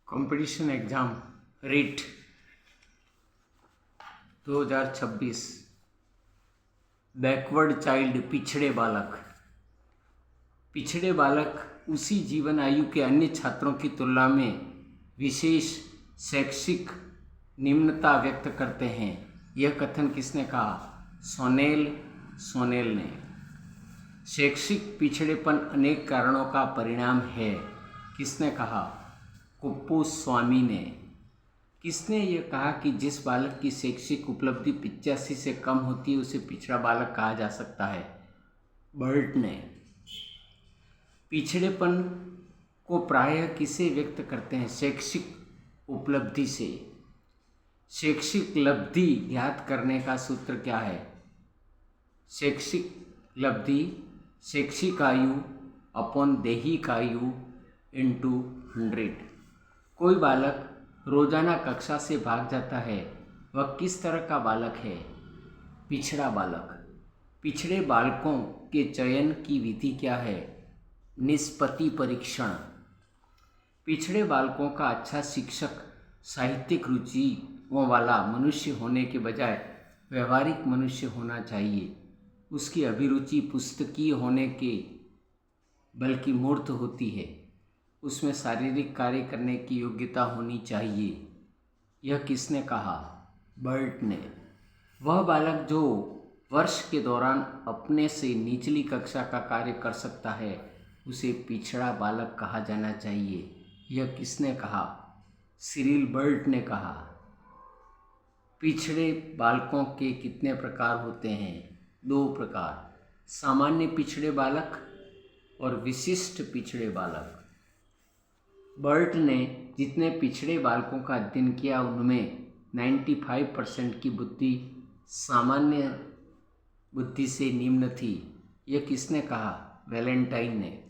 Competition exam REET 2026 backward child पिछड़े बालक उसी जीवन आयु के अन्य छात्रों की तुलना में विशेष शैक्षिक निम्नता व्यक्त करते हैं। यह कथन किसने कहा? सोनेल ने। शैक्षिक पिछड़ेपन अनेक कारणों का परिणाम है। किसने कहा? कुप्पुस्वामी ने। किसने यह कहा कि जिस बालक की शैक्षिक उपलब्धि 85 से कम होती है उसे पिछड़ा बालक कहा जा सकता है? बर्ट ने। पिछड़ेपन को प्रायः किसे व्यक्त करते हैं? शैक्षिक उपलब्धि से। शैक्षिक लब्धि ज्ञात करने का सूत्र क्या है? शैक्षिक लब्धि शैक्षिक आयु अपॉन दैहिक आयु इंटू 100। कोई बालक रोजाना कक्षा से भाग जाता है, वह किस तरह का बालक है? पिछड़ा बालक। पिछड़े बालकों के चयन की विधि क्या है? निष्पत्ति परीक्षण। पिछड़े बालकों का अच्छा शिक्षक साहित्यिक रुचियों वाला मनुष्य होने के बजाय व्यवहारिक मनुष्य होना चाहिए। उसकी अभिरुचि पुस्तकीय होने के बल्कि मूर्त होती है। उसमें शारीरिक कार्य करने की योग्यता होनी चाहिए। यह किसने कहा? बर्ट ने। वह बालक जो वर्ष के दौरान अपने से निचली कक्षा का कार्य कर सकता है उसे पिछड़ा बालक कहा जाना चाहिए। यह किसने कहा? सिरिल बर्ट ने कहा। पिछड़े बालकों के कितने प्रकार होते हैं? 2 प्रकार, सामान्य पिछड़े बालक और विशिष्ट पिछड़े बालक। बर्ट ने जितने पिछड़े बालकों का अध्ययन किया उनमें 95% की बुद्धि सामान्य बुद्धि से निम्न थी। यह किसने कहा? वैलेंटाइन ने।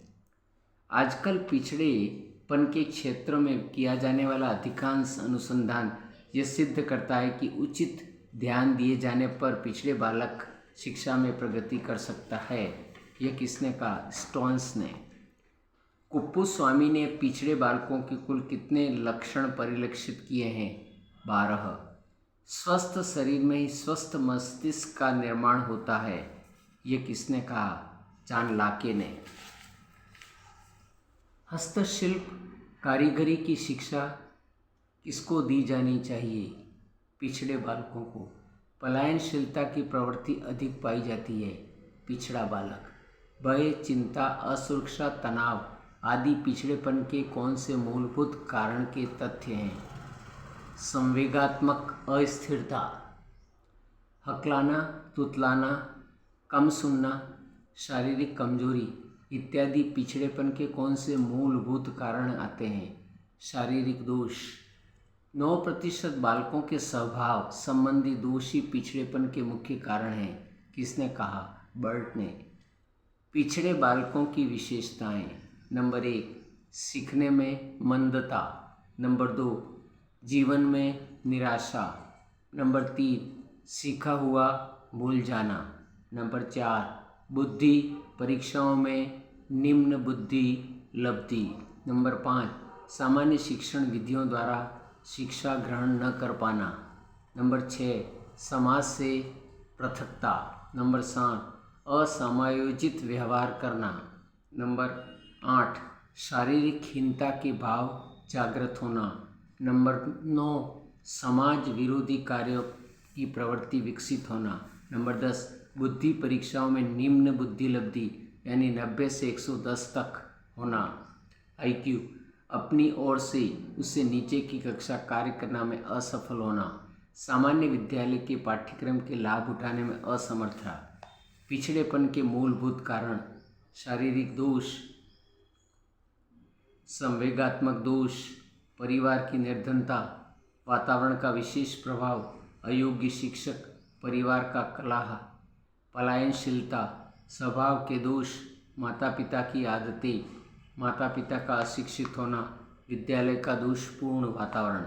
आजकल पिछड़ेपन के क्षेत्र में किया जाने वाला अधिकांश अनुसंधान यह सिद्ध करता है कि उचित ध्यान दिए जाने पर पिछड़े बालक शिक्षा में प्रगति कर सकता है। यह किसने कहा? स्टोन्स ने। कुप्पुस्वामी ने पिछड़े बालकों के कुल कितने लक्षण परिलक्षित किए हैं? 12। स्वस्थ शरीर में ही स्वस्थ मस्तिष्क का निर्माण होता है। यह किसने कहा? जॉन लाके ने। हस्तशिल्प कारीगरी की शिक्षा किसको दी जानी चाहिए? पिछड़े बालकों को। पलायनशीलता की प्रवृत्ति अधिक पाई जाती है। पिछड़ा बालक। भय, चिंता, असुरक्षा, तनाव आदि पिछड़ेपन के कौन से मूलभूत कारण के तथ्य हैं? संवेगात्मक अस्थिरता, हकलाना, तुतलाना, कम सुनना, शारीरिक कमजोरी इत्यादि पिछड़ेपन के कौन से मूलभूत कारण आते हैं? शारीरिक दोष। 9% बालकों के स्वभाव संबंधी दोष ही पिछड़ेपन के मुख्य कारण हैं। किसने कहा? बर्ट ने। पिछड़े बालकों की विशेषताएं। नंबर 1, सीखने में मंदता। नंबर 2, जीवन में निराशा। नंबर 3, सीखा हुआ भूल जाना। नंबर 4, बुद्धि परीक्षाओं में निम्न बुद्धि लब्धि। नंबर 5, सामान्य शिक्षण विधियों द्वारा शिक्षा ग्रहण न कर पाना। नंबर 6, समाज से पृथकता। नंबर 7, असमायोजित व्यवहार करना। नंबर 8, शारीरिक हीनता के भाव जागृत होना। नंबर 9, समाज विरोधी कार्यों की प्रवृत्ति विकसित होना। नंबर 10, बुद्धि परीक्षाओं में निम्न बुद्धि लब्धि यानी 90 से 110 तक होना। IQ अपनी ओर से उससे नीचे की कक्षा कार्य करना में असफल होना। सामान्य विद्यालय के पाठ्यक्रम के लाभ उठाने में असमर्थता। पिछड़ेपन के मूलभूत कारण: शारीरिक दोष, संवेगात्मक दोष, परिवार की निर्धनता, वातावरण का विशेष प्रभाव, अयोग्य शिक्षक, परिवार का कलह, पलायनशीलता, स्वभाव के दोष, माता पिता की आदतें, माता पिता का अशिक्षित होना, विद्यालय का दोषपूर्ण वातावरण।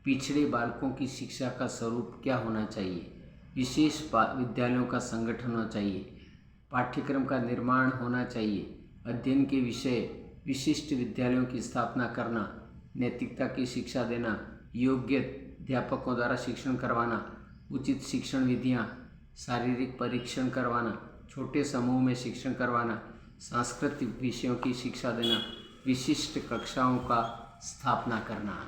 पिछड़े बालकों की शिक्षा का स्वरूप क्या होना चाहिए? विशेष विद्यालयों का संगठन होना चाहिए। पाठ्यक्रम का निर्माण होना चाहिए। अध्ययन के विषय विशिष्ट विद्यालयों की स्थापना करना। नैतिकता की शिक्षा देना, योग्य अध्यापकों द्वारा शिक्षण करवाना, उचित शिक्षण विधियाँ, शारीरिक परीक्षण करवाना, छोटे समूह में शिक्षण करवाना, सांस्कृतिक विषयों की शिक्षा देना, विशिष्ट कक्षाओं का स्थापना करना।